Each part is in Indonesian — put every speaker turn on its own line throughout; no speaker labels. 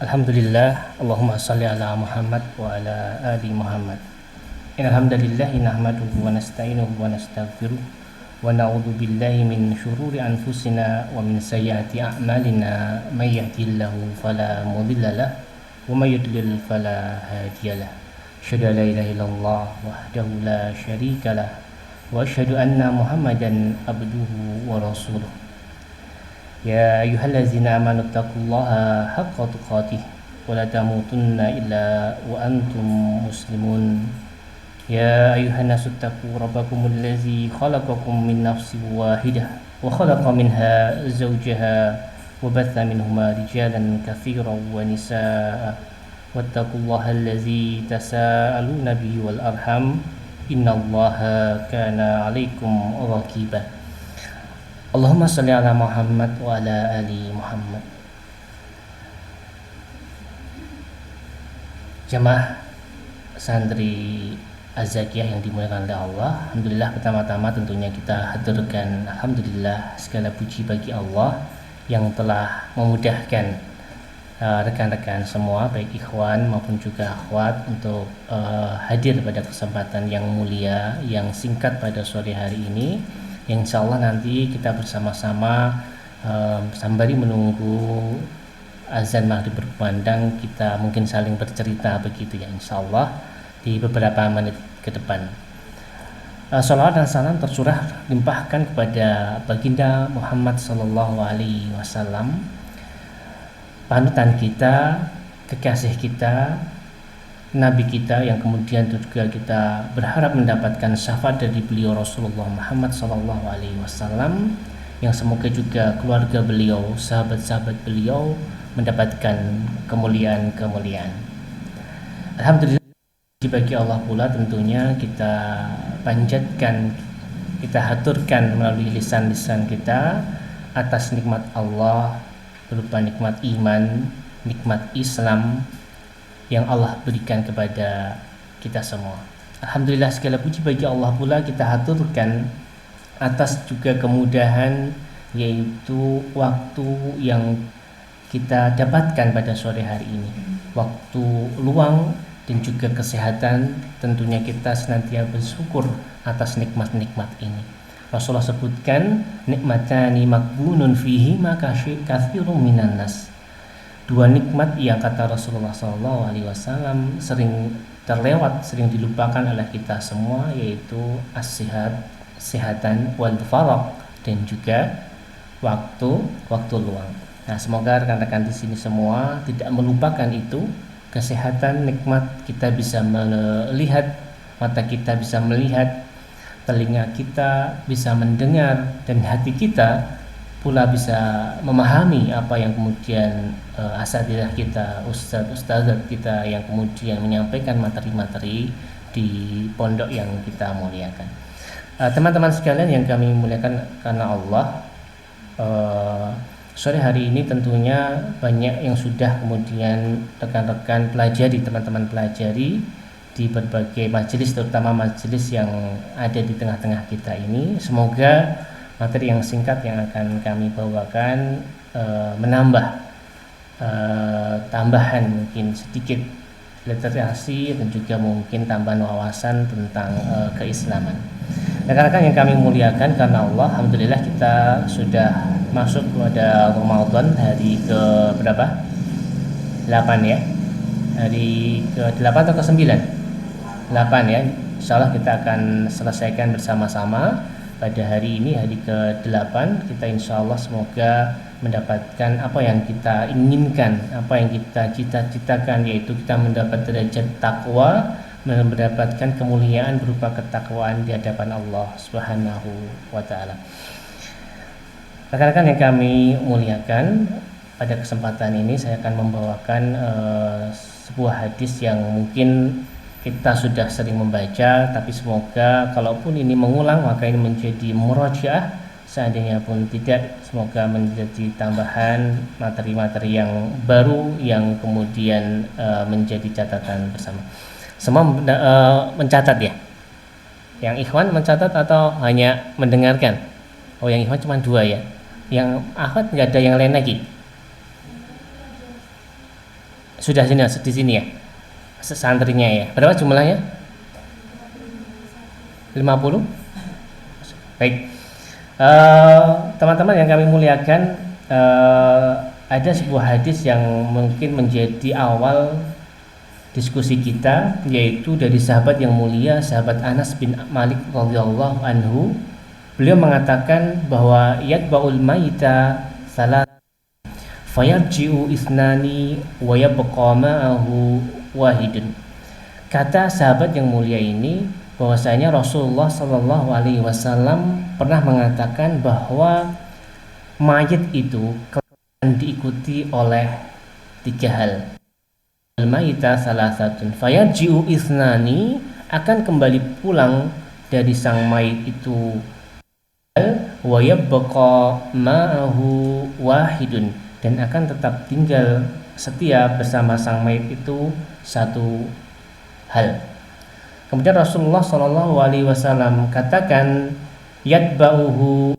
Alhamdulillah, Allahumma salli ala Muhammad wa ala ali Muhammad. Innal hamdalillah nahmaduhu wa nasta'inuhu wa nastaghfiruh wa na'udzu billahi min syururi anfusina wa min sayyiati a'malina may yahdihillahu fala mudilla lahu wa may yudlil fala hadiyalah. Asyhadu an la ilaha illallah wahdahu la syarika lah wa asyhadu anna Muhammadan abduhu wa rasuluh. Ya ayyuhallazina amanu taqullaha haqqa tuqatih wa la tamutunna illa wa antum muslimun. Ya ayyuhan nasu taqu rabbakumul ladzi khalaqakum min nafsin wahidah wa khalaqa minha zawjaha wa batha minhuma rijalan katsiran wa nisaa wattaqullaha allazi tasaaluna bihi wal arham innallaha kana 'alaikum raqiba. Allahumma salli ala Muhammad wa ala ali Muhammad. Jamaah santri Az-Zakiyah yang dimuliakan oleh Allah, alhamdulillah pertama-tama tentunya kita haturkan alhamdulillah segala puji bagi Allah yang telah memudahkan rekan-rekan semua baik ikhwan maupun juga akhwat untuk hadir pada kesempatan yang mulia yang singkat pada sore hari ini. Yang insya Allah nanti kita bersama-sama sembari menunggu azan maghrib berkumandang, kita mungkin saling bercerita begitu ya insya Allah di beberapa menit ke depan. Salawat dan salam tercurah limpahkan kepada baginda Muhammad Sallallahu Alaihi Wasallam, panutan kita, kekasih kita, Nabi kita yang kemudian juga kita berharap mendapatkan syafaat dari beliau Rasulullah Muhammad Sallallahu Alaihi Wasallam, yang semoga juga keluarga beliau, sahabat-sahabat beliau mendapatkan kemuliaan-kemuliaan. Alhamdulillah bagi Allah pula tentunya kita panjatkan, kita haturkan melalui lisan-lisan kita atas nikmat Allah berupa nikmat iman, nikmat Islam yang Allah berikan kepada kita semua. Alhamdulillah segala puji bagi Allah pula kita haturkan atas juga kemudahan, yaitu waktu yang kita dapatkan pada sore hari ini, waktu luang dan juga kesehatan. Tentunya kita senantiasa bersyukur atas nikmat-nikmat ini. Rasulullah sebutkan nikmatani makbunun fihi maka katsirun minan nas. Dua nikmat yang kata Rasulullah SAW sering terlewat, sering dilupakan oleh kita semua, yaitu as-sihat, kesehatan, wal faraq, dan juga waktu luang. Nah, semoga rekan-rekan di sini semua tidak melupakan itu. Kesehatan, nikmat kita bisa melihat, mata kita bisa melihat, telinga kita bisa mendengar, dan hati kita pula bisa memahami apa yang kemudian asatidzah kita, ustaz-ustazat kita yang kemudian menyampaikan materi-materi di pondok yang kita muliakan. Teman-teman sekalian yang kami muliakan karena Allah, sore hari ini tentunya banyak yang sudah kemudian rekan-rekan pelajari, teman-teman pelajari di berbagai majelis, terutama majelis yang ada di tengah-tengah kita ini. Semoga materi yang singkat yang akan kami bawakan menambah tambahan mungkin sedikit literasi dan juga mungkin tambahan wawasan tentang keislaman. Rekan-rekan yang kami muliakan karena Allah, alhamdulillah kita sudah masuk pada Ramadan hari ke berapa? 8 ya. Hari ke-8 atau ke-9? 8 ya. Insyaallah kita akan selesaikan bersama-sama pada hari ini, hari ke-8. Kita insyaallah semoga mendapatkan apa yang kita inginkan, apa yang kita cita-citakan, yaitu kita mendapat derajat takwa, mendapatkan kemuliaan berupa ketakwaan di hadapan Allah Subhanahu wa taala. Rekan-rekan yang kami muliakan, pada kesempatan ini saya akan membawakan sebuah hadis yang mungkin kita sudah sering membaca, tapi semoga kalaupun ini mengulang maka ini menjadi murajaah, seandainya pun tidak, semoga menjadi tambahan materi-materi yang baru yang kemudian menjadi catatan bersama. Semua mencatat ya? Yang ikhwan mencatat atau hanya mendengarkan? Oh, yang ikhwan cuma 2 ya? Yang akhwat nggak ada yang lain lagi? Sudah sini di sini ya. Santrinya ya. Berapa jumlahnya? 50? Baik. Teman-teman yang kami muliakan, ada sebuah hadis yang mungkin menjadi awal diskusi kita, yaitu dari sahabat yang mulia, sahabat Anas bin Malik radhiyallahu anhu. Beliau mengatakan bahwa yatba'ul maita salat fayarji'u isnani wa yabqa ma'ahu wahidun. Kata sahabat yang mulia ini bahwasanya Rasulullah Shallallahu Alaihi Wasallam pernah mengatakan bahwa mayit itu akan diikuti oleh 3 hal. Al-mayita salasatun fayarji'u isnani, akan kembali pulang dari sang mayit itu, wa yabqa ma'ahu wahidun, dan akan tetap tinggal setia bersama sang mayit itu 1 hal. Kemudian Rasulullah Shallallahu Alaihi Wasallam katakan yatba'uhu,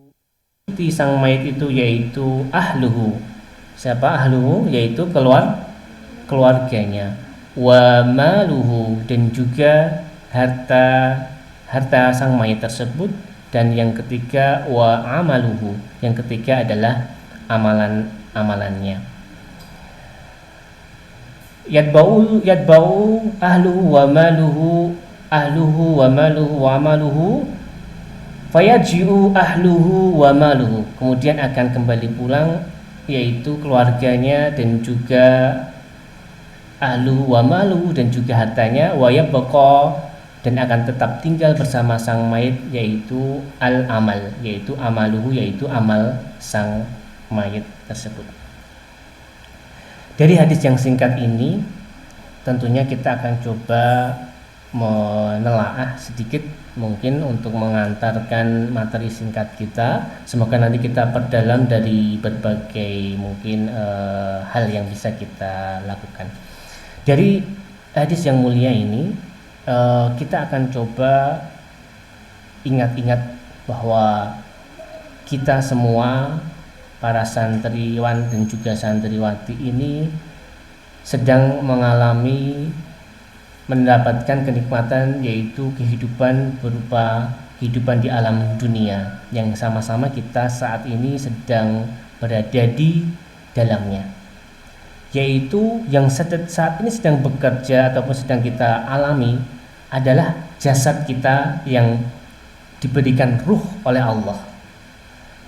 sang mayit itu yaitu ahluhu. Siapa ahluhu? Yaitu keluarganya. Wa maluhu, dan juga harta sang mayit tersebut. Dan yang ketiga wa amaluhu, yang ketiga adalah amalannya. Yatba'u ahluhu wa maluhu, ahluhu wa maluhu fayarji'u ahluhu wa maluhu, kemudian akan kembali pulang yaitu keluarganya dan juga ahluhu wa maluhu dan juga hartanya, wa yabqa, dan akan tetap tinggal bersama sang mayit yaitu al-amal, yaitu amaluhu, yaitu amal sang mayit tersebut. Dari hadis yang singkat ini tentunya kita akan coba menelaah sedikit mungkin untuk mengantarkan materi singkat kita. Semoga nanti kita perdalam dari berbagai mungkin hal yang bisa kita lakukan. Dari hadis yang mulia ini kita akan coba ingat-ingat bahwa kita semua para santriwan dan juga santriwati ini sedang mengalami, mendapatkan kenikmatan, yaitu kehidupan berupa kehidupan di alam dunia yang sama-sama kita saat ini sedang berada di dalamnya, yaitu yang saat ini sedang bekerja ataupun sedang kita alami adalah jasad kita yang diberikan ruh oleh Allah.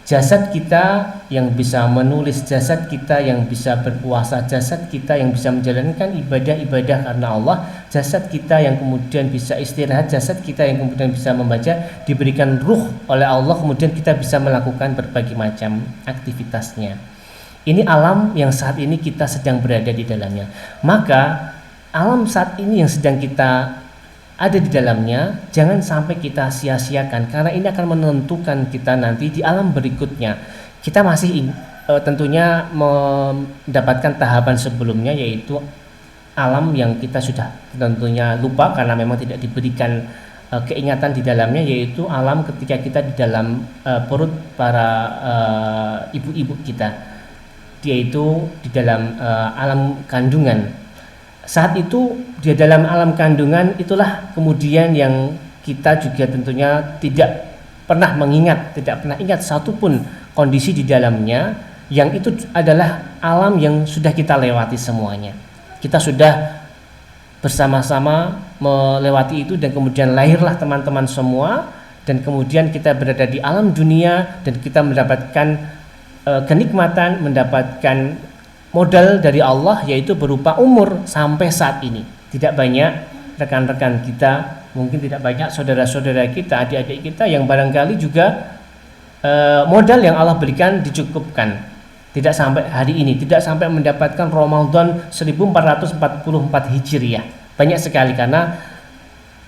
Jasad kita yang bisa menulis, jasad kita yang bisa berpuasa, jasad kita yang bisa menjalankan ibadah-ibadah karena Allah, jasad kita yang kemudian bisa istirahat, jasad kita yang kemudian bisa membaca, diberikan ruh oleh Allah, kemudian kita bisa melakukan berbagai macam aktivitasnya. Ini alam yang saat ini kita sedang berada di dalamnya. Maka alam saat ini yang sedang kita ada di dalamnya jangan sampai kita sia-siakan, karena ini akan menentukan kita nanti di alam berikutnya. Kita masih tentunya mendapatkan tahapan sebelumnya, yaitu alam yang kita sudah tentunya lupa karena memang tidak diberikan keingatan di dalamnya, yaitu alam ketika kita di dalam perut para ibu-ibu kita, yaitu di dalam alam kandungan. Saat itu di dalam alam kandungan itulah kemudian yang kita juga tentunya tidak pernah ingat satupun kondisi di dalamnya, yang itu adalah alam yang sudah kita lewati semuanya. Kita sudah bersama-sama melewati itu, dan kemudian lahirlah teman-teman semua, dan kemudian kita berada di alam dunia dan kita mendapatkan kenikmatan, mendapatkan modal dari Allah, yaitu berupa umur sampai saat ini. Tidak banyak rekan-rekan kita, mungkin tidak banyak saudara-saudara kita, adik-adik kita yang barangkali juga modal yang Allah berikan dicukupkan, tidak sampai hari ini, tidak sampai mendapatkan Ramadan 1444 Hijriah. Banyak sekali, karena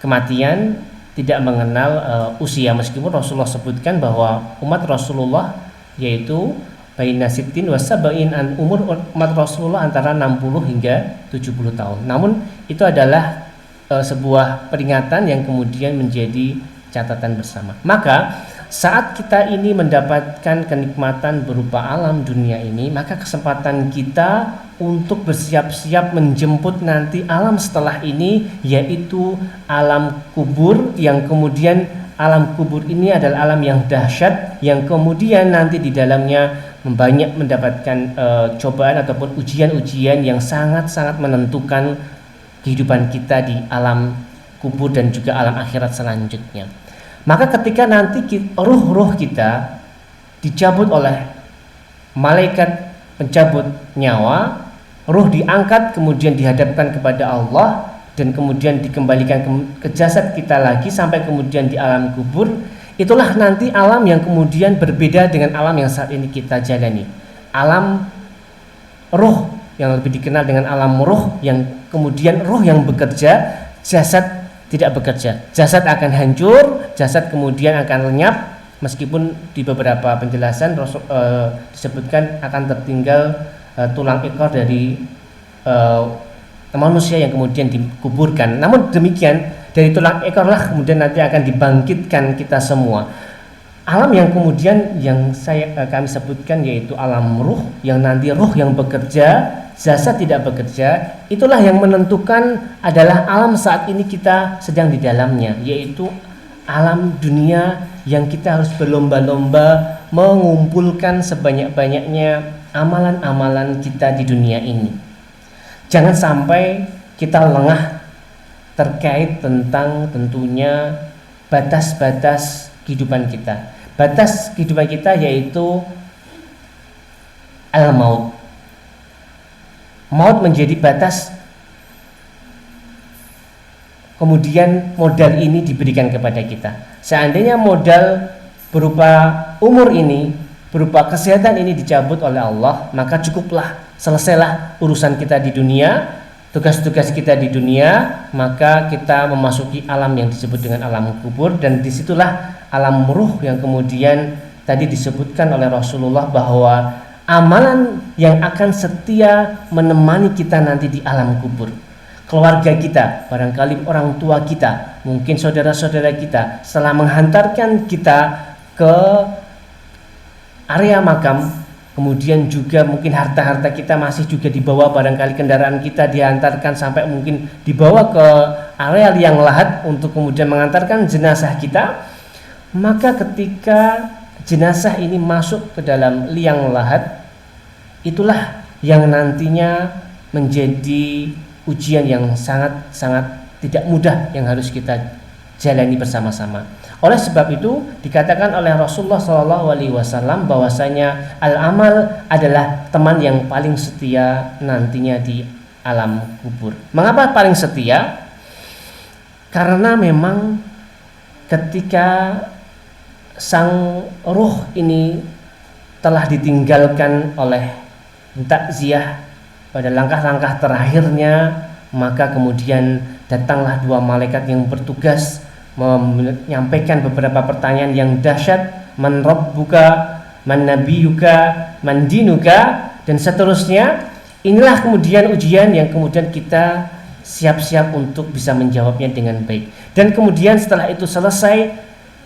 kematian tidak mengenal usia, meskipun Rasulullah sebutkan bahwa umat Rasulullah yaitu baina sittin wa sab'in, umur umat Rasulullah antara 60 hingga 70 tahun. Namun itu adalah sebuah peringatan yang kemudian menjadi catatan bersama. Maka saat kita ini mendapatkan kenikmatan berupa alam dunia ini, maka kesempatan kita untuk bersiap-siap menjemput nanti alam setelah ini, yaitu alam kubur, yang kemudian alam kubur ini adalah alam yang dahsyat, yang kemudian nanti di dalamnya banyak mendapatkan cobaan ataupun ujian-ujian yang sangat-sangat menentukan kehidupan kita di alam kubur dan juga alam akhirat selanjutnya. Maka ketika nanti ruh-ruh kita dicabut oleh malaikat pencabut nyawa, ruh diangkat kemudian dihadapkan kepada Allah dan kemudian dikembalikan ke jasad kita lagi sampai kemudian di alam kubur. Itulah nanti alam yang kemudian berbeda dengan alam yang saat ini kita jalani. Alam ruh yang lebih dikenal dengan alam ruh, yang kemudian ruh yang bekerja, jasad tidak bekerja. Jasad akan hancur, jasad kemudian akan lenyap, meskipun di beberapa penjelasan disebutkan akan tertinggal tulang ekor dari manusia yang kemudian dikuburkan. Namun demikian, dari tulang ekorlah kemudian nanti akan dibangkitkan kita semua. Alam yang kemudian yang kami sebutkan yaitu alam ruh, yang nanti ruh yang bekerja, jasad tidak bekerja. Itulah yang menentukan adalah alam saat ini kita sedang di dalamnya, yaitu alam dunia yang kita harus berlomba-lomba mengumpulkan sebanyak-banyaknya amalan-amalan kita di dunia ini. Jangan sampai kita lengah terkait tentang tentunya batas-batas kehidupan kita. Batas kehidupan kita yaitu al-maut. Maut menjadi batas, kemudian modal ini diberikan kepada kita. Seandainya modal berupa umur ini, berupa kesehatan ini dicabut oleh Allah, maka cukuplah, selesailah urusan kita di dunia, tugas-tugas kita di dunia, maka kita memasuki alam yang disebut dengan alam kubur. Dan disitulah alam ruh yang kemudian tadi disebutkan oleh Rasulullah bahwa amalan yang akan setia menemani kita nanti di alam kubur. Keluarga kita, barangkali orang tua kita, mungkin saudara-saudara kita, setelah menghantarkan kita ke area makam, kemudian juga mungkin harta-harta kita masih juga dibawa, barangkali kendaraan kita dihantarkan sampai mungkin dibawa ke area liang lahat untuk kemudian mengantarkan jenazah kita. Maka ketika jenazah ini masuk ke dalam liang lahat, itulah yang nantinya menjadi ujian yang sangat-sangat tidak mudah yang harus kita jalani bersama-sama. Oleh sebab itu dikatakan oleh Rasulullah SAW bahwasanya al-amal adalah teman yang paling setia nantinya di alam kubur. Mengapa paling setia? Karena memang ketika sang ruh ini telah ditinggalkan oleh takziah pada langkah-langkah terakhirnya, maka kemudian datanglah dua malaikat yang bertugas menyampaikan beberapa pertanyaan yang dahsyat, man rabbuka, man nabiyuka, man dinuka, dan seterusnya. Inilah kemudian ujian yang kemudian kita siap-siap untuk bisa menjawabnya dengan baik. Dan kemudian setelah itu selesai,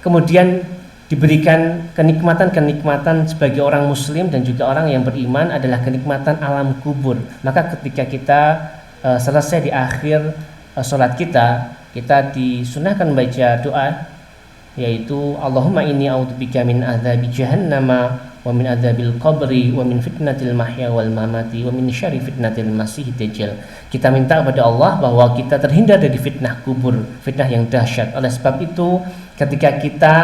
kemudian diberikan kenikmatan-kenikmatan sebagai orang muslim dan juga orang yang beriman adalah kenikmatan alam kubur. Maka ketika kita selesai di akhir sholat kita disunahkan membaca doa, yaitu Allahumma inni a'udzubika min adzabi jahannama wa min adzabil qabri wa min fitnatil mahya wal mamati wa min syarri fitnatil masih dajjal. Kita minta kepada Allah bahwa kita terhindar dari fitnah kubur, fitnah yang dahsyat. Oleh sebab itu ketika kita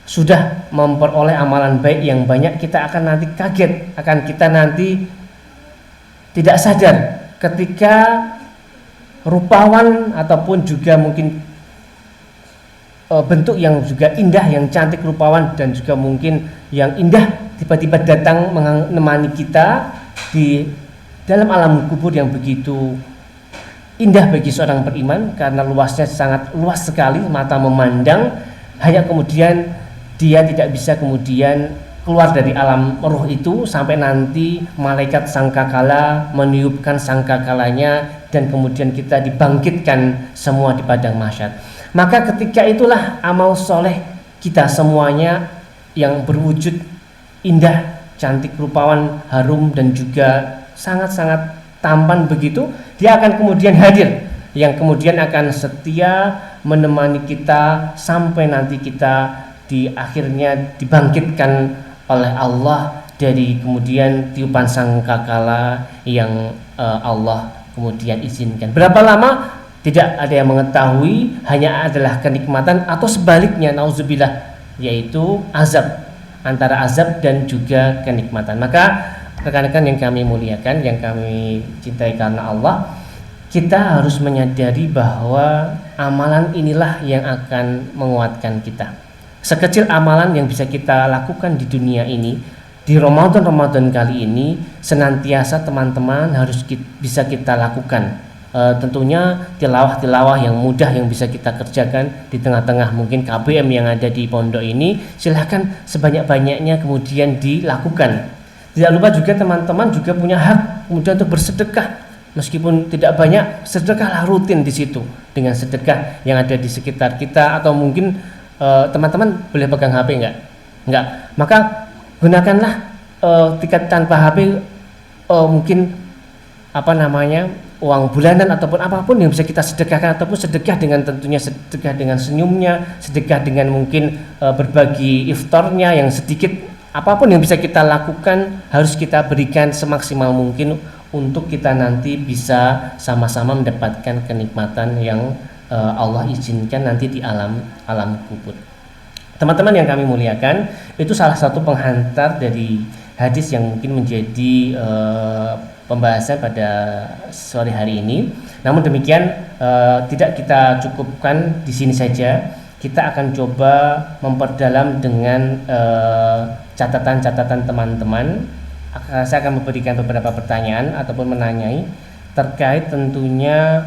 sudah memperoleh amalan baik yang banyak, kita akan nanti kaget, akan kita nanti tidak sadar ketika rupawan ataupun juga mungkin bentuk yang juga indah, yang cantik rupawan dan juga mungkin yang indah tiba-tiba datang menemani kita di dalam alam kubur yang begitu indah bagi seorang beriman, karena luasnya sangat luas sekali, mata memandang, hanya kemudian dia tidak bisa kemudian keluar dari alam ruh itu sampai nanti malaikat sangkakala meniupkan sangkakalanya dan kemudian kita dibangkitkan semua di padang mahsyar. Maka ketika itulah amal soleh kita semuanya yang berwujud indah, cantik, rupawan, harum, dan juga sangat-sangat tampan begitu, dia akan kemudian hadir, yang kemudian akan setia menemani kita sampai nanti kita di akhirnya dibangkitkan oleh Allah dari kemudian tiupan sangkakala yang Allah kemudian izinkan. Berapa lama? Tidak ada yang mengetahui, hanya adalah kenikmatan atau sebaliknya, nauzubillah, yaitu azab, antara azab dan juga kenikmatan. Maka rekan-rekan yang kami muliakan, yang kami cintai karena Allah, kita harus menyadari bahwa amalan inilah yang akan menguatkan kita. Sekecil amalan yang bisa kita lakukan di dunia ini, di Ramadan kali ini, senantiasa teman-teman harus bisa kita lakukan. Tentunya tilawah yang mudah yang bisa kita kerjakan di tengah-tengah mungkin KBM yang ada di pondok ini, silahkan sebanyak-banyaknya kemudian dilakukan. Tidak lupa juga teman-teman juga punya hak kemudian untuk bersedekah, meskipun tidak banyak, sedekahlah rutin di situ dengan sedekah yang ada di sekitar kita. Atau mungkin teman-teman boleh pegang HP enggak, maka gunakanlah tiket tanpa HP, mungkin uang bulanan ataupun apapun yang bisa kita sedekahkan, ataupun sedekah dengan tentunya sedekah dengan senyumnya, sedekah dengan mungkin berbagi iftarnya yang sedikit, apapun yang bisa kita lakukan harus kita berikan semaksimal mungkin untuk kita nanti bisa sama-sama mendapatkan kenikmatan yang Allah izinkan nanti di alam kubur. Teman-teman yang kami muliakan, itu salah satu penghantar dari hadis yang mungkin menjadi pembahasan pada sore hari ini. Namun demikian tidak kita cukupkan di sini saja. Kita akan coba memperdalam dengan catatan-catatan teman-teman. Saya akan memberikan beberapa pertanyaan ataupun menanyai terkait tentunya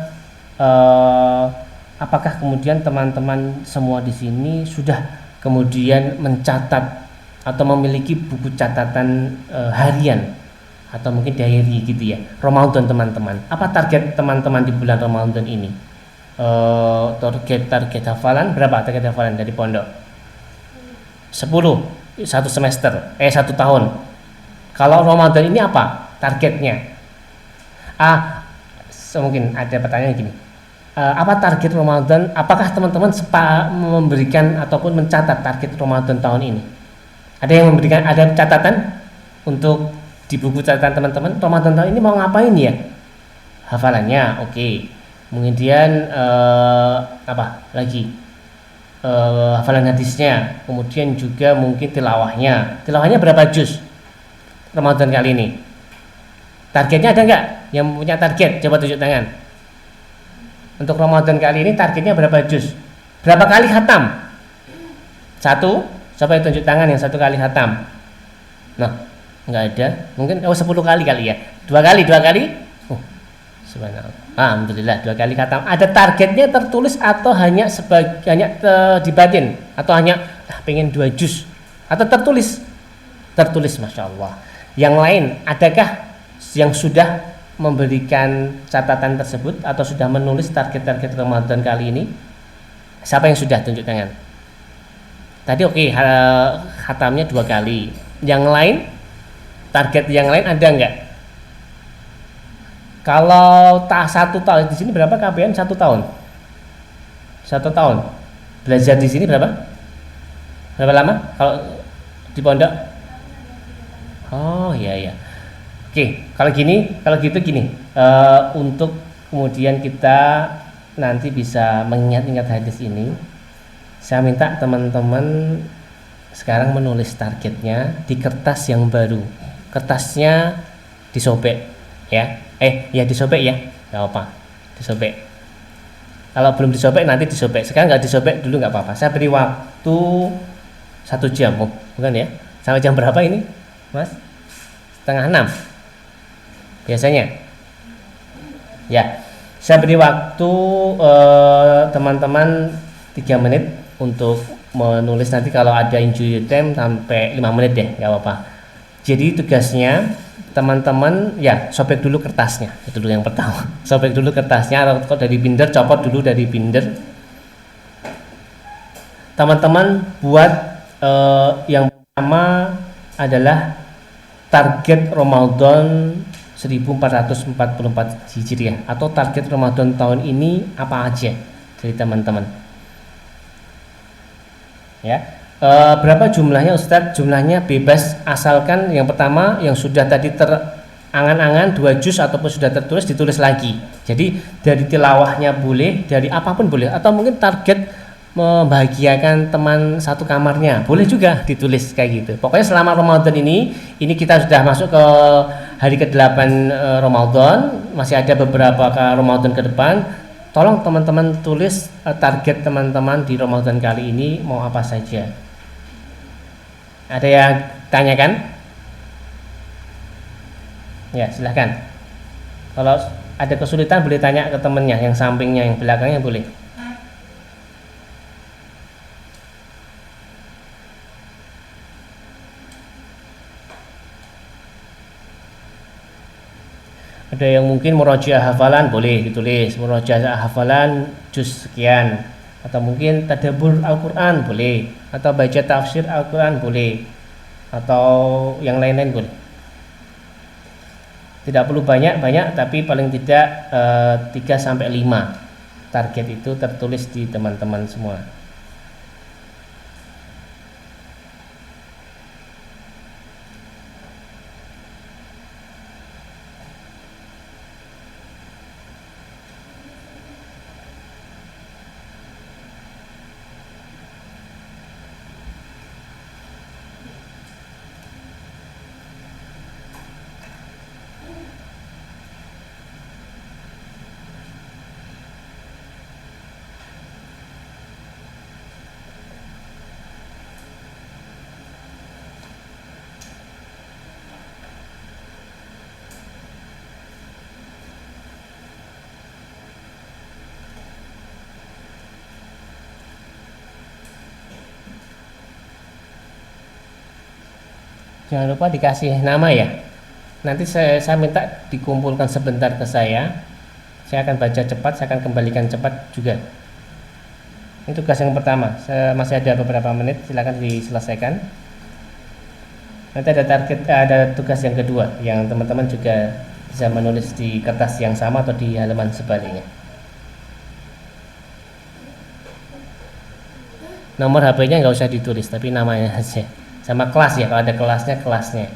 apakah kemudian teman-teman semua di sini sudah kemudian mencatat atau memiliki buku catatan harian atau mungkin diary gitu ya, Ramadan teman-teman. Apa target teman-teman di bulan Ramadan ini? Target hafalan berapa? Target hafalan dari pondok 10 satu semester, 1 tahun. Kalau Ramadan ini apa targetnya? Mungkin ada pertanyaan gini, apa target Ramadan? Apakah teman-teman memberikan ataupun mencatat target Ramadan tahun ini? Ada yang memberikan, ada catatan untuk di buku catatan teman-teman Ramadan tahun ini mau ngapain ya? Hafalannya oke. Kemudian apa lagi? Hafalan hadisnya, kemudian juga mungkin tilawahnya. Tilawahnya berapa juz Ramadan kali ini? Targetnya ada nggak? Yang punya target coba tunjuk tangan. Untuk Ramadan kali ini targetnya berapa juz? Berapa kali khatam? 1. Siapa yang tunjuk tangan yang 1 kali khatam? Nah, nggak ada. Mungkin 10 kali ya. 2 kali. Oh, subhanallah. Alhamdulillah 2 kali khatam. Ada targetnya tertulis atau hanya di batin, atau hanya pengen 2 juz, atau tertulis? Tertulis, masya Allah. Yang lain, adakah yang sudah memberikan catatan tersebut atau sudah menulis target-target Ramadan kali ini? Siapa yang sudah? Tunjuk tangan. Tadi khatamnya 2 kali. Yang lain, target yang lain ada enggak? Kalau 1 tahun di sini berapa KBM 1 tahun? 1 tahun. Belajar di sini berapa? Berapa lama? Kalau di pondok? Oh iya. Oke, kalau gitu gini, untuk kemudian kita nanti bisa mengingat-ingat hadis ini, saya minta teman-teman sekarang menulis targetnya di kertas yang baru. Kertasnya disobek ya. Disobek ya, nggak apa, disobek. Kalau belum disobek nanti disobek. Sekarang nggak disobek dulu nggak apa-apa. Saya beri waktu 1 jam, bukan ya? Sampai jam berapa ini, Mas? 5:30 biasanya. Ya, saya beri waktu teman-teman 3 menit untuk menulis. Nanti kalau ada injury time sampai 5 menit deh, nggak apa-apa. Jadi tugasnya teman-teman ya sobek dulu kertasnya, itu dulu yang pertama. Sobek dulu kertasnya, atau dari binder, copot dulu dari binder. teman-teman buat yang pertama adalah target Ramadan 1444 Hijriah atau target Ramadan tahun ini apa aja dari teman-teman ya. Berapa jumlahnya Ustadz? Jumlahnya bebas, asalkan yang pertama yang sudah tadi terangan-angan 2 juz ataupun sudah tertulis ditulis lagi. Jadi dari tilawahnya boleh, dari apapun boleh, atau mungkin target membahagiakan teman satu kamarnya boleh juga ditulis kayak gitu. Pokoknya selama Ramadan ini kita sudah masuk ke hari ke-8 Ramadan, masih ada beberapa ke Ramadan ke depan. Tolong teman-teman tulis target teman-teman di Ramadan kali ini mau apa saja. Ada yang tanyakan? Ya, silahkan. Kalau ada kesulitan boleh tanya ke temennya, yang sampingnya, yang belakangnya boleh. Ada yang mungkin murojaah hafalan boleh ditulis, murojaah hafalan juz sekian, atau mungkin tadabbur Al-Qur'an boleh, atau baca tafsir Al-Qur'an boleh, atau yang lain-lain boleh. Tidak perlu banyak-banyak, tapi paling tidak 3 sampai 5 target itu tertulis di teman-teman semua. Jangan lupa dikasih nama ya. Nanti saya minta dikumpulkan sebentar ke saya. Saya akan baca cepat, saya akan kembalikan cepat juga. Ini tugas yang pertama. Masih ada beberapa menit, silakan diselesaikan. Nanti ada tugas yang kedua, yang teman-teman juga bisa menulis di kertas yang sama atau di halaman sebaliknya. Nomor HP-nya nggak usah ditulis, tapi namanya aja. Sama kelas ya, kalau ada kelasnya, kelasnya.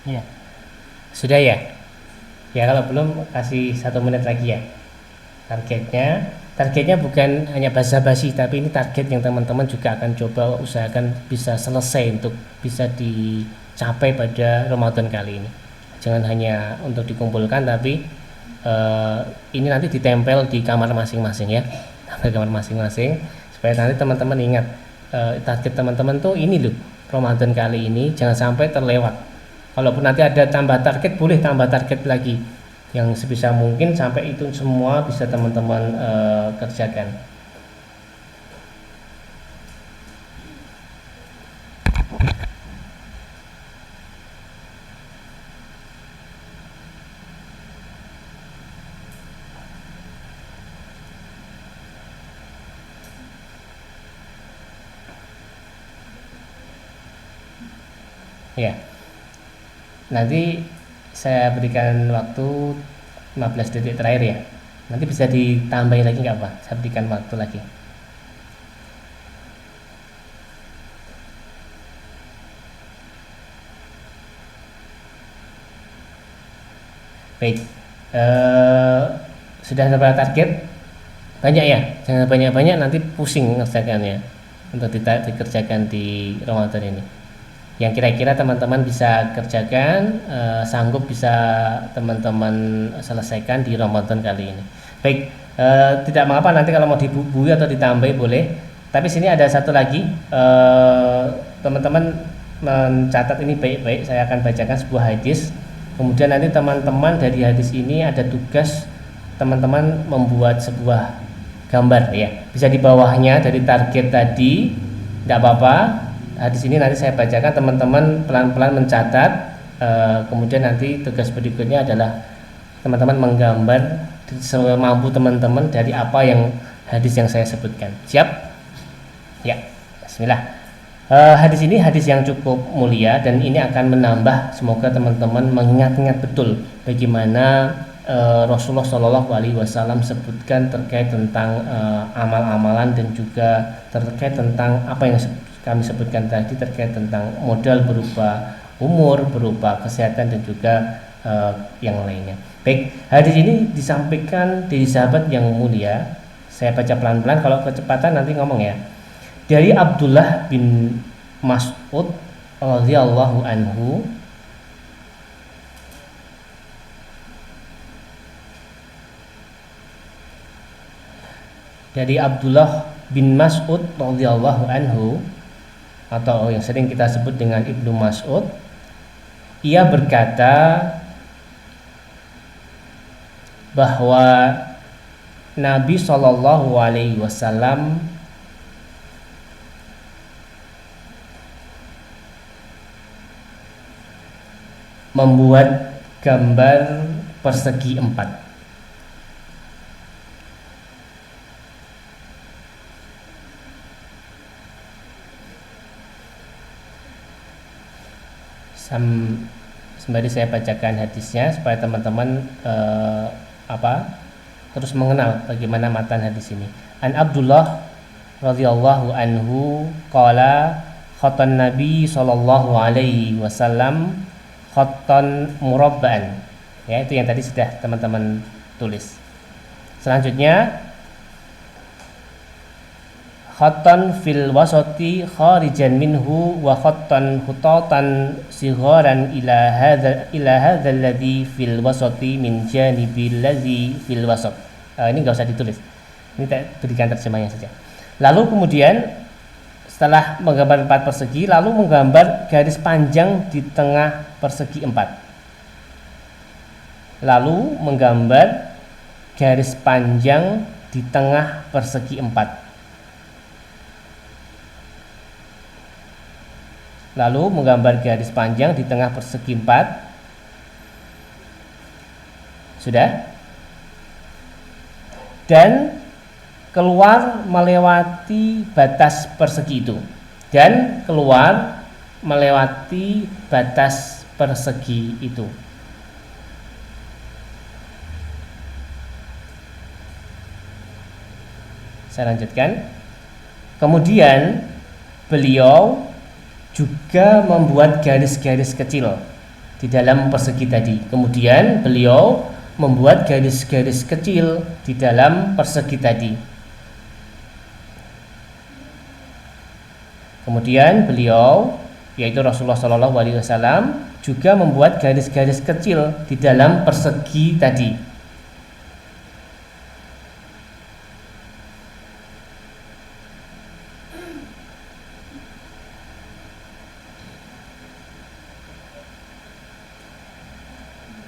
Ya, sudah ya. Ya kalau belum kasih 1 menit lagi ya. Targetnya bukan hanya basa-basi, tapi ini target yang teman-teman juga akan coba usahakan bisa selesai untuk bisa dicapai pada Ramadan kali ini. Jangan hanya untuk dikumpulkan, tapi ini nanti ditempel di kamar masing-masing ya, di kamar masing-masing supaya nanti teman-teman ingat target teman-teman tuh ini loh, Ramadan kali ini jangan sampai terlewat. Kalaupun nanti ada tambah target, boleh tambah target lagi yang sebisa mungkin sampai itu semua bisa teman-teman kerjakan. Ya, nanti saya berikan waktu 15 detik terakhir ya. Nanti bisa ditambahin lagi nggak apa? Saya berikan waktu lagi. Baik, eh, sudah dapat target banyak ya? Jangan banyak-banyak, nanti pusing ngerjakannya untuk dikerjakan di Ramadan ini. Yang kira-kira teman-teman bisa kerjakan, sanggup bisa teman-teman selesaikan di Ramadan kali ini. Baik, tidak mengapa nanti kalau mau dibubuhi atau ditambahi boleh. Tapi sini ada satu lagi, teman-teman mencatat ini baik-baik. Saya akan bacakan sebuah hadis. Kemudian nanti teman-teman dari hadis ini ada tugas teman-teman membuat sebuah gambar ya. Bisa di bawahnya dari target tadi, tidak apa-apa. Hadis ini nanti saya bacakan, teman-teman pelan-pelan mencatat. Kemudian nanti tugas berikutnya adalah teman-teman menggambar semampu teman-teman dari apa yang hadis yang saya sebutkan. Siap? Ya, bismillah. Hadis ini hadis yang cukup mulia dan ini akan menambah, semoga teman-teman mengingat-ingat betul bagaimana Rasulullah Shallallahu Alaihi Wasallam sebutkan terkait tentang amal-amalan dan juga terkait tentang apa yang kami sebutkan tadi terkait tentang modal berupa umur, berupa kesehatan dan juga yang lainnya. Baik, hadis ini disampaikan dari sahabat yang mulia. Saya baca pelan-pelan, kalau kecepatan nanti ngomong ya. Dari Abdullah bin Mas'ud radhiyallahu anhu, dari Abdullah bin Mas'ud radhiyallahu anhu, atau yang sering kita sebut dengan Ibnu Mas'ud, ia berkata bahwa Nabi Shallallahu Alaihi Wasallam membuat gambar persegi 4. Sembari saya bacakan hadisnya supaya teman-teman terus mengenal bagaimana matan hadis ini. An Abdullah radhiyallahu anhu qala khatan Nabi sallallahu alaihi wasallam khatan murabba'an. Ya, itu yang tadi sudah teman-teman tulis. Selanjutnya khatan fil wasati kharijan minhu wa khatan hutatan sigharan ila hadza alladhi fil wasati min janibil ladzi fil wasat. Ini enggak usah ditulis. Ini kita berikan terjemahnya saja. Lalu kemudian setelah menggambar 4 persegi, lalu menggambar garis panjang di tengah persegi 4. Lalu menggambar garis panjang di tengah persegi 4. Lalu menggambar garis panjang di tengah persegi 4. Sudah? Dan keluar melewati batas persegi itu. Dan keluar melewati batas persegi itu. Saya lanjutkan. Kemudian beliau juga membuat garis-garis kecil di dalam persegi tadi. Kemudian beliau membuat garis-garis kecil di dalam persegi tadi. Kemudian beliau, yaitu Rasulullah Shallallahu Alaihi Wasallam, juga membuat garis-garis kecil di dalam persegi tadi.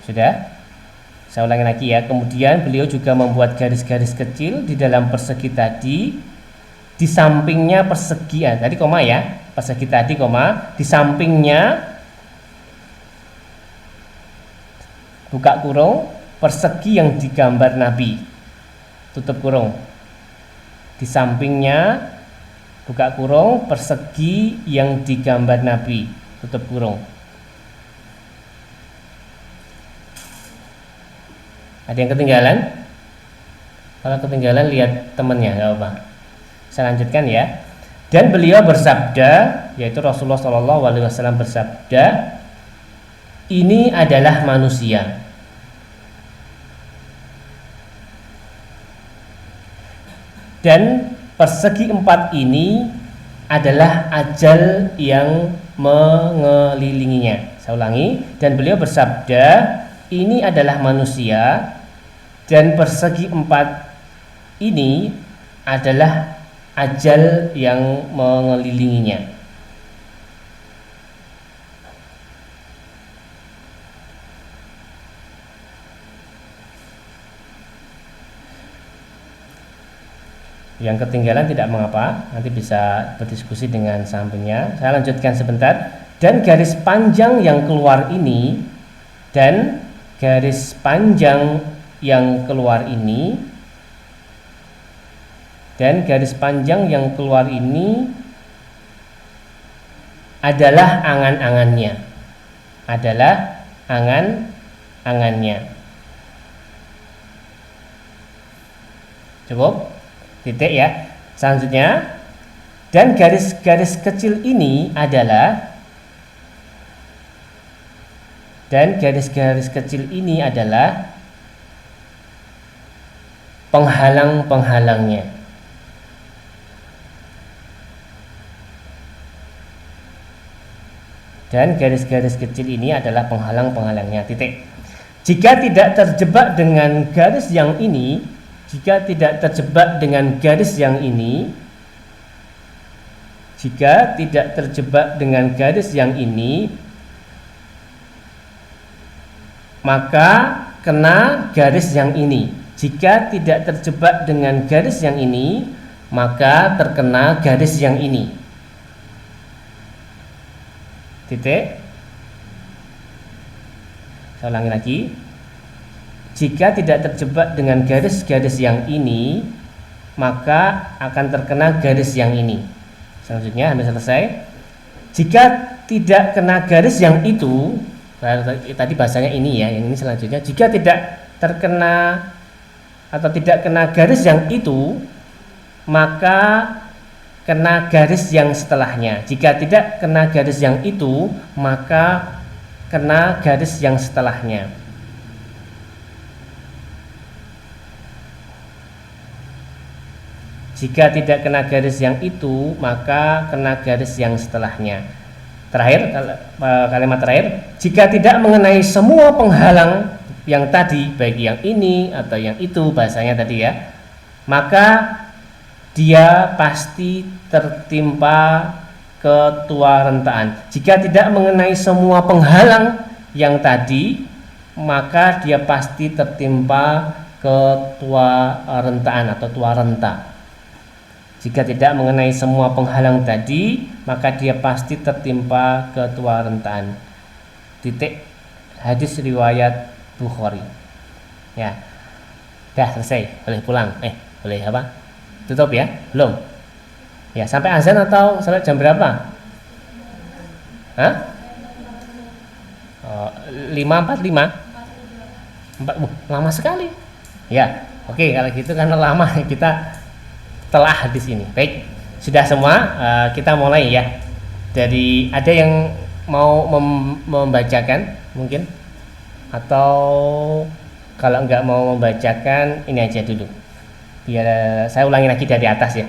Sudah? Saya ulangi lagi ya. Kemudian beliau juga membuat garis-garis kecil di dalam persegi tadi, di sampingnya persegi, tadi koma ya, persegi tadi koma, di sampingnya buka kurung persegi yang digambar Nabi, tutup kurung. Di sampingnya buka kurung persegi yang digambar Nabi, tutup kurung. Ada yang ketinggalan? Kalau ketinggalan lihat temennya, nggak apa. Saya lanjutkan ya. Dan beliau bersabda, yaitu Rasulullah SAW bersabda, ini adalah manusia. Dan persegi empat ini adalah ajal yang mengelilinginya. Saya ulangi, dan beliau bersabda, ini adalah manusia, dan persegi empat ini adalah ajal yang mengelilinginya. Yang ketinggalan tidak mengapa, nanti bisa berdiskusi dengan sampingnya. Saya lanjutkan sebentar. Dan garis panjang yang keluar ini, dan garis panjang yang keluar ini, dan garis panjang yang keluar ini adalah angan-angannya, adalah angan-angannya. Cukup? Titik ya. Selanjutnya, dan garis-garis kecil ini adalah, dan garis-garis kecil ini adalah penghalang-penghalangnya. Dan garis-garis kecil ini adalah penghalang-penghalangnya. Titik. Jika tidak terjebak dengan garis yang ini, jika tidak terjebak dengan garis yang ini, jika tidak terjebak dengan garis yang ini, maka kena garis yang ini. Jika tidak terjebak dengan garis yang ini, maka terkena garis yang ini. Titik. Saya ulangi lagi. Jika tidak terjebak dengan garis-garis yang ini, maka akan terkena garis yang ini. Selanjutnya, hampir selesai. Jika tidak kena garis yang itu, tadi bahasanya ini ya, yang ini selanjutnya. Jika tidak terkena atau tidak kena garis yang itu, maka kena garis yang setelahnya. Jika tidak kena garis yang itu, maka kena garis yang setelahnya. Jika tidak kena garis yang itu, maka kena garis yang setelahnya. Terakhir, kalimat terakhir, jika tidak mengenai semua penghalang yang tadi, baik yang ini atau yang itu, bahasanya tadi ya, maka dia pasti tertimpa ketuarentaan. Jika tidak mengenai semua penghalang yang tadi, maka dia pasti tertimpa ketuarentaan atau tua renta. Jika tidak mengenai semua penghalang tadi, maka dia pasti tertimpa ketuarentaan. Titik. Hadis riwayat Bukhari. Ya. Dah selesai, boleh pulang. Boleh apa? Tutup ya? Belum? Ya, sampai azan atau sampai jam berapa? Hah? 5.45? Lama sekali. Ya, oke, kalau gitu karena lama kita telah hadis ini. Baik, sudah semua, kita mulai ya. Jadi ada yang mau membacakan mungkin, atau kalau enggak mau membacakan ini aja dulu. Biar saya ulangi lagi dari atas ya,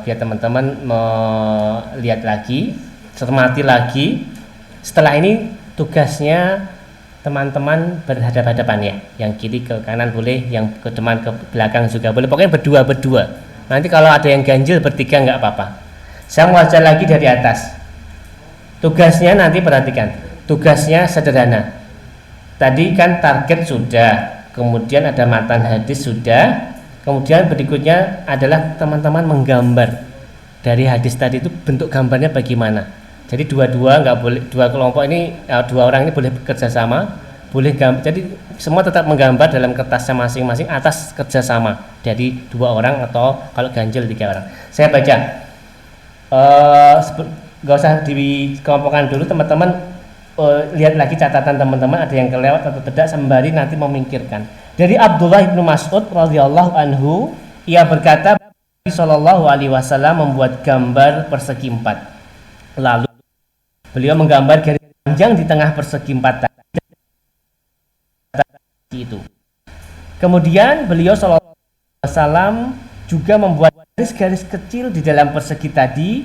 biar teman-teman melihat lagi, cermati lagi. Setelah ini tugasnya teman-teman berhadapan-hadapan ya, yang kiri ke kanan boleh, yang ke depan ke belakang juga boleh, pokoknya berdua. Nanti kalau ada yang ganjil bertiga nggak apa-apa. Saya baca lagi dari atas. Tugasnya nanti perhatikan. Tugasnya sederhana. Tadi kan target sudah, kemudian ada matan hadis sudah, kemudian berikutnya adalah teman-teman menggambar dari hadis tadi itu bentuk gambarnya bagaimana. Jadi dua-dua nggak boleh, dua kelompok ini, dua orang ini boleh bekerja sama, boleh gambar. Jadi semua tetap menggambar dalam kertasnya masing-masing atas kerjasama dari dua orang atau kalau ganjil 3 orang. Saya baca, nggak usah dikelompokkan dulu teman-teman, lihat lagi catatan teman-teman ada yang kelewat atau tidak sembari nanti memikirkan. Dari Abdullah bin Mas'ud radhiyallahu anhu, ia berkata Nabi Shallallahu alaihi wasallam membuat gambar persegi 4. Lalu beliau menggambar garis panjang di tengah persegi 4 itu. Kemudian beliau Shallallahu alaihi wasallam juga membuat garis-garis kecil di dalam persegi tadi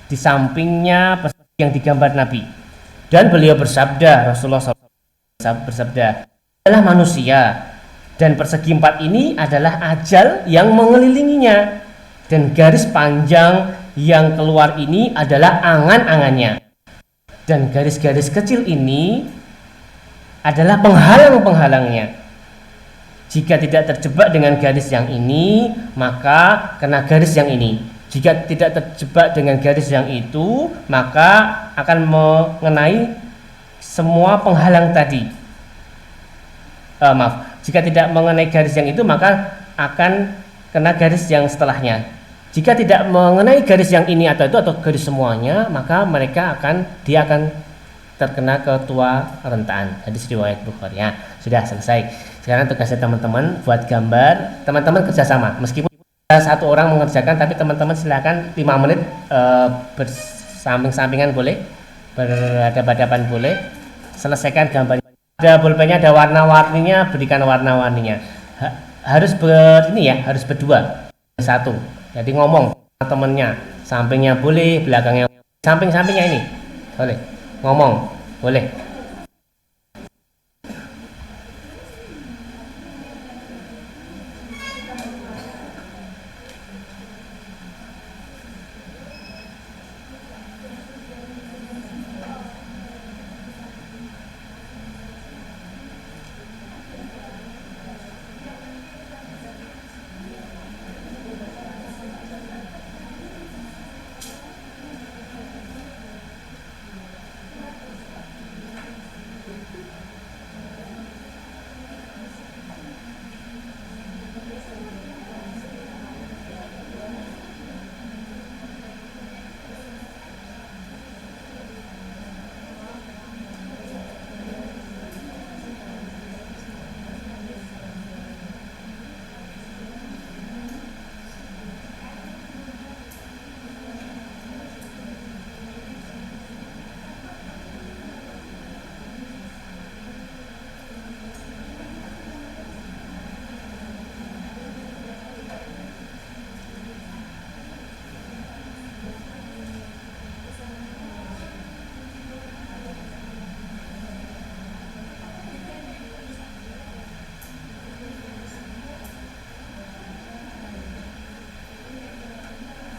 di sampingnya persegi yang digambar Nabi. Dan beliau bersabda, Rasulullah SAW bersabda, adalah manusia dan persegi 4 ini adalah ajal yang mengelilinginya, dan garis panjang yang keluar ini adalah angan-angannya, dan garis-garis kecil ini adalah penghalang-penghalangnya. Jika tidak terjebak dengan garis yang ini, maka kena garis yang ini. Jika tidak terjebak dengan garis yang itu, maka akan mengenai semua penghalang tadi. Jika tidak mengenai garis yang itu, maka akan kena garis yang setelahnya. Jika tidak mengenai garis yang ini atau itu atau garis semuanya, maka dia akan terkena ketua rentaan. Hadis riwayat Bukhari. Ya, sudah selesai. Sekarang tugasnya teman-teman buat gambar. Teman-teman kerjasama. Meskipun satu orang mengerjakan, tapi teman-teman silakan 5 menit bersamping-sampingan boleh, berhadapan-hadapan boleh, selesaikan gambar. Ada pulpennya, ada warna-warninya, berikan warna-warninya. Harus harus berdua, satu. Jadi ngomong sama temennya, sampingnya boleh, belakangnya, samping-sampingnya ini boleh, ngomong boleh.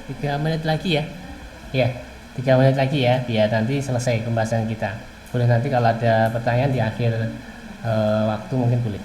Tiga menit lagi ya, 3 menit lagi ya, biar nanti selesai pembahasan kita. Boleh nanti kalau ada pertanyaan di akhir waktu mungkin boleh.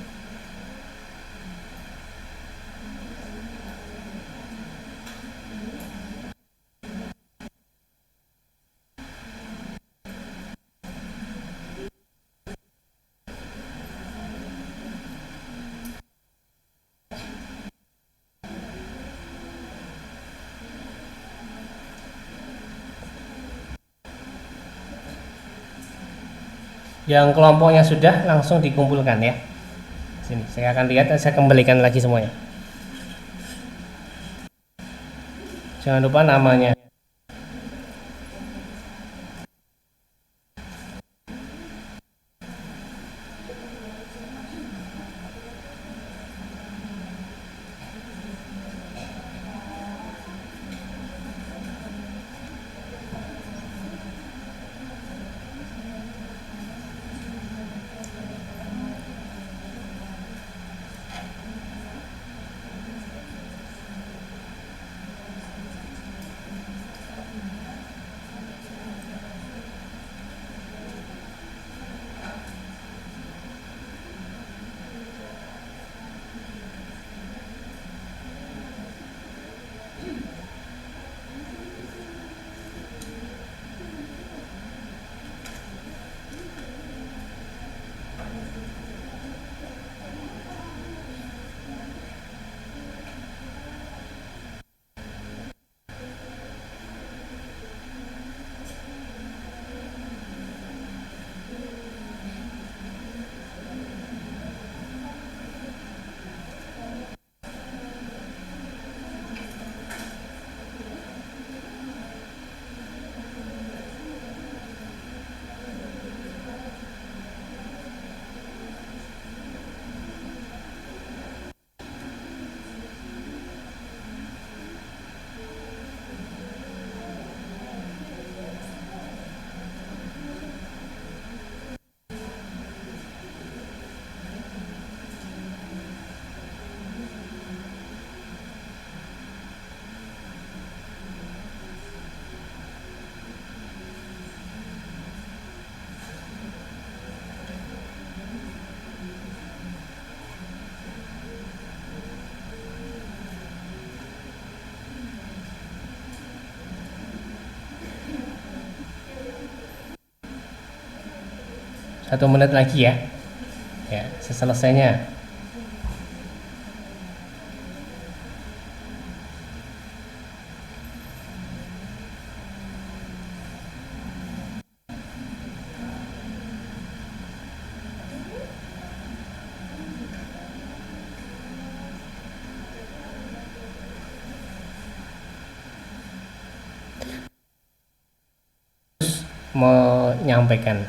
Yang kelompoknya sudah langsung dikumpulkan ya. Sini, saya akan lihat, saya kembalikan lagi semuanya. Jangan lupa namanya. 1 menit lagi ya. Ya, seselesainya. Menyampaikan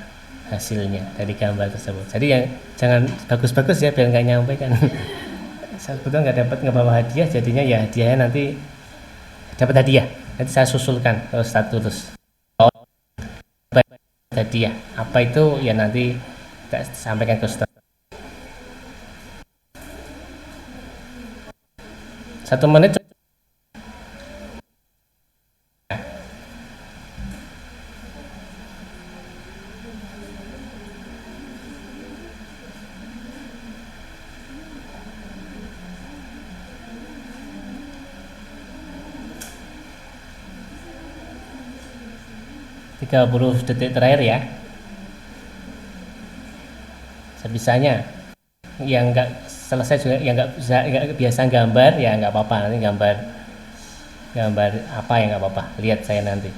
hasilnya dari gambar tersebut. Jadi yang jangan bagus-bagus ya, biar nggak nyampaikan. Saya kebetulan nggak dapat ngebawa hadiah, jadinya ya hadiahnya nanti dapat hadiah. Nanti saya susulkan ke Ustadz Tulus. Oh, hadiah apa itu ya nanti kita sampaikan ke Ustadz. 1 menit. 30 detik terakhir ya, sebisanya. Yang nggak selesai juga, yang nggak bisa, nggak biasa gambar ya nggak apa-apa, nanti gambar gambar apa ya nggak apa-apa, lihat saya nanti.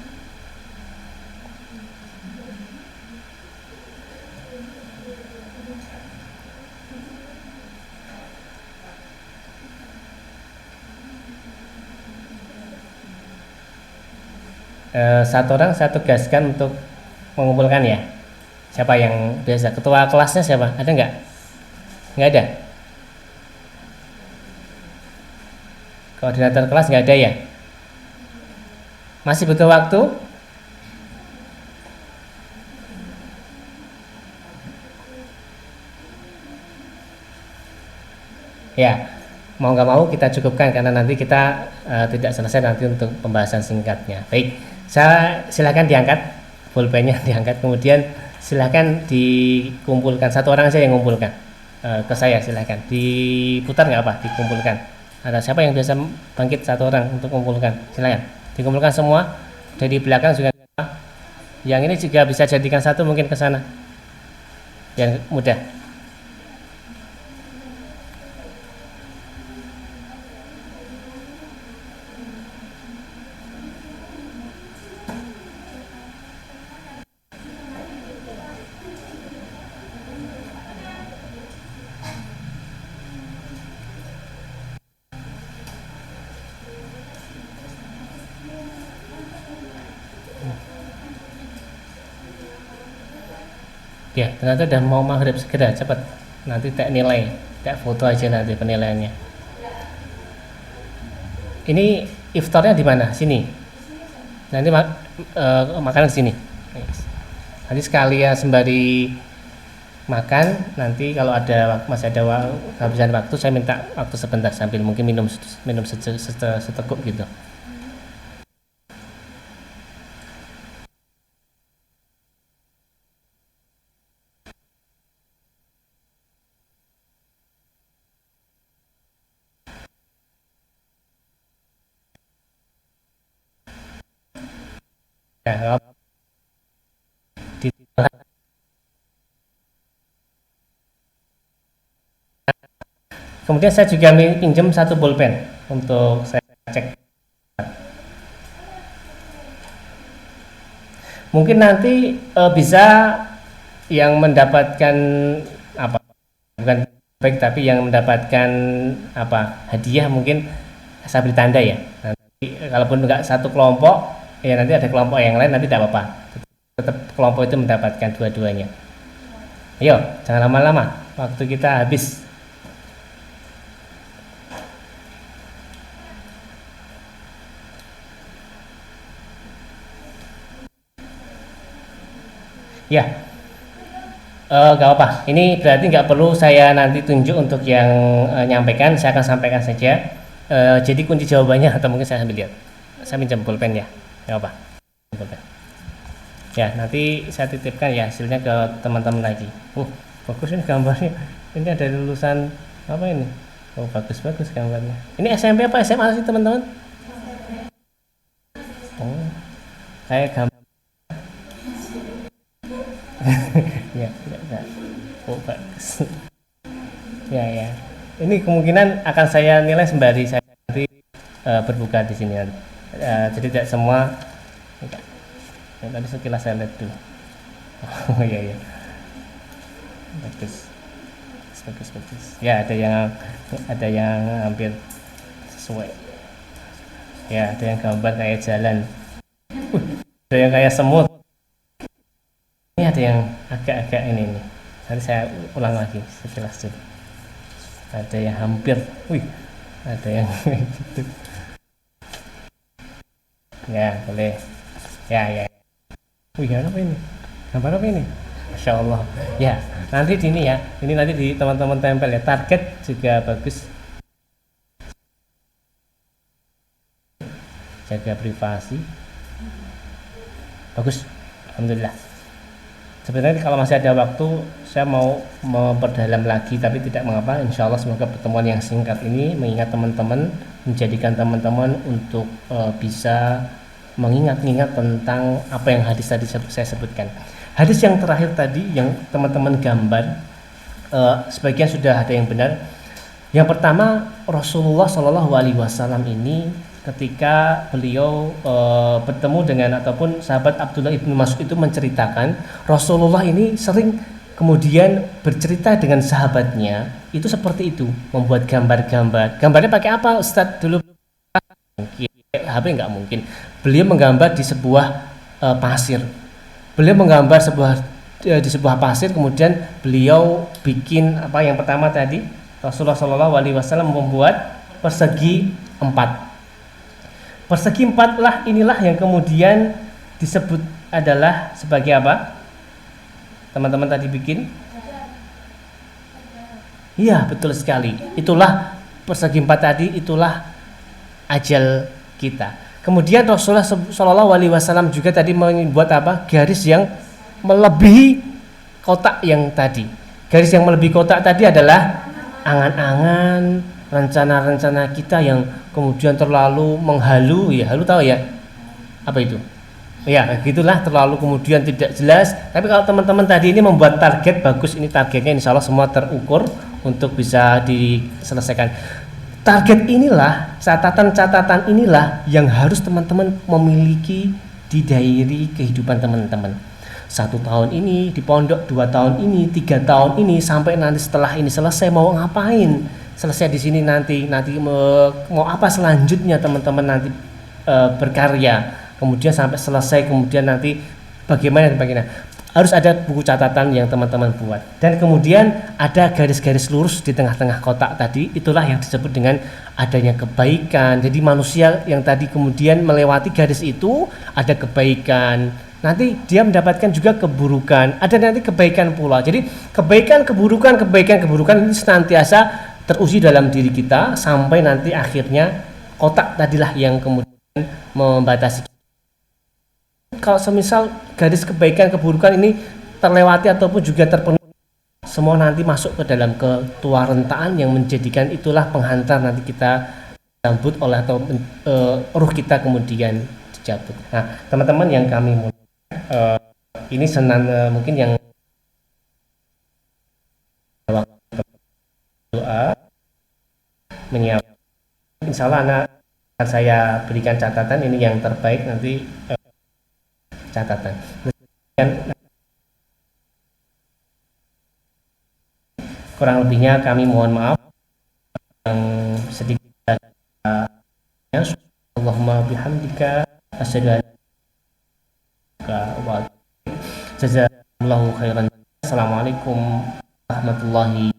Satu orang saya tugaskan untuk mengumpulkan ya. Siapa yang biasa, ketua kelasnya siapa, ada nggak ada, koordinator kelas nggak ada ya, masih butuh waktu. Ya, mau nggak mau kita cukupkan karena nanti kita tidak selesai nanti untuk pembahasan singkatnya. Baik, saya silakan diangkat pulpennya, diangkat, kemudian silakan dikumpulkan, satu orang saja yang mengumpulkan. Ke saya silakan diputar, nggak apa, dikumpulkan. Ada siapa yang biasa bangkit, satu orang untuk mengumpulkan, silakan dikumpulkan semua. Dari belakang juga, yang ini juga bisa jadikan satu, mungkin ke sana yang mudah. Ya, ternyata udah mau maghrib, segera cepat. Nanti tak nilai, tak foto aja nanti penilaiannya. Ini iftarnya di mana? Sini. Nanti makanan sini. Nanti sekalian sembari makan, nanti kalau ada masih ada kehabisan waktu, saya minta waktu sebentar sambil mungkin minum minum seteguk gitu. Ya, di, kemudian saya juga pinjam satu pulpen untuk saya cek. Mungkin nanti bisa yang mendapatkan apa, bukan baik, tapi yang mendapatkan apa, hadiah, mungkin saya beri tanda ya. Nanti kalaupun nggak satu kelompok, ya nanti ada kelompok yang lain, nanti tidak apa-apa. Tetap kelompok itu mendapatkan dua-duanya. Ayo, jangan lama-lama, waktu kita habis. Ya, nggak apa. Ini berarti nggak perlu saya nanti tunjuk untuk yang nyampaikan, saya akan sampaikan saja. Jadi kunci jawabannya, atau mungkin saya sambil lihat. Saya pinjam pulpen ya, nggak apa. Pulpen. Ya, nanti saya titipkan ya hasilnya ke teman-teman lagi. Bagus ini gambarnya. Ini ada lulusan apa ini? Oh, bagus-bagus gambarnya. Ini SMP apa SMA sih teman-teman? Oh, kayak gambar. Ya, enggak. Ya, ya. Ini kemungkinan akan saya nilai sembari saya nanti berbuka di sini. Jadi tidak semua. Ya, tadi sekilas saya lihat dulu. Oh iya, iya. Bagus. Bagus, bagus. Ya, ada yang hampir sesuai. Ya, ada yang gambar kayak jalan. Ada yang kayak semut. Ini ada yang agak-agak ini nih. Nanti saya ulang lagi sekilas dulu. Ada yang hampir. Wih, ada yang gitu. Ya, boleh. Ya, ya. Wih, apa ini? Gambar apa ini? Masya Allah. Ya, nanti di ini ya. Ini nanti di teman-teman tempel ya. Target juga bagus. Jaga privasi. Bagus. Alhamdulillah. Sebenarnya kalau masih ada waktu, saya mau memperdalam lagi, tapi tidak mengapa. Insya Allah semoga pertemuan yang singkat ini mengingat teman-teman, menjadikan teman-teman untuk bisa mengingat-ingat tentang apa yang hadis tadi saya sebutkan. Hadis yang terakhir tadi yang teman-teman gambar, sebagian sudah ada yang benar. Yang pertama, Rasulullah Shallallahu Alaihi Wasallam ini ketika beliau bertemu dengan ataupun sahabat Abdullah ibnu Mas'ud itu menceritakan Rasulullah ini sering kemudian bercerita dengan sahabatnya itu seperti itu, membuat gambar-gambar. Gambarnya pakai apa Ustadz dulu? HP nggak mungkin. Beliau menggambar di sebuah pasir. Beliau menggambar di sebuah pasir, kemudian beliau bikin apa yang pertama tadi Rasulullah Shallallahu Alaihi Wasallam membuat persegi 4. Persegi 4 lah inilah yang kemudian disebut adalah sebagai apa? Teman-teman tadi bikin? Iya, betul sekali. Itulah persegi 4 tadi, itulah ajal kita. Kemudian Rasulullah Shallallahu Alaihi Wasallam juga tadi membuat apa? Garis yang melebihi kotak yang tadi. Garis yang melebihi kotak tadi adalah angan-angan, rencana-rencana kita yang kemudian terlalu menghalu, ya halu tahu ya apa itu ya, gitulah, terlalu kemudian tidak jelas. Tapi kalau teman-teman tadi ini membuat target bagus, ini targetnya insya Allah semua terukur untuk bisa diselesaikan. Target inilah, catatan-catatan inilah yang harus teman-teman memiliki di diary kehidupan teman-teman. 1 tahun ini di pondok, 2 tahun ini, 3 tahun ini, sampai nanti setelah ini selesai mau ngapain, selesai di sini nanti mau apa selanjutnya teman-teman nanti berkarya, kemudian sampai selesai, kemudian nanti bagaimana dan bagaimana. Harus ada buku catatan yang teman-teman buat, dan kemudian ada garis-garis lurus di tengah-tengah kotak tadi. Itulah yang disebut dengan adanya kebaikan. Jadi manusia yang tadi kemudian melewati garis itu ada kebaikan, nanti dia mendapatkan juga keburukan, ada nanti kebaikan pula. Jadi kebaikan keburukan ini senantiasa teruji dalam diri kita sampai nanti akhirnya kotak tadilah yang kemudian membatasi. Kalau semisal garis kebaikan keburukan ini terlewati ataupun juga terpenuhi, semua nanti masuk ke dalam ketuarentaan yang menjadikan itulah penghantar nanti kita disambut oleh atau ruh kita kemudian dicabut. Nah, teman-teman yang kami muliakan, ini mungkin yang doa menyiapkan, insya Allah anak akan saya berikan catatan ini yang terbaik nanti, catatan kurang lebihnya kami mohon maaf yang sedikit. Allahumma bihamdika asyhadu an la ilaha illa anta, jazakallahu khairan. Assalamualaikum warahmatullahi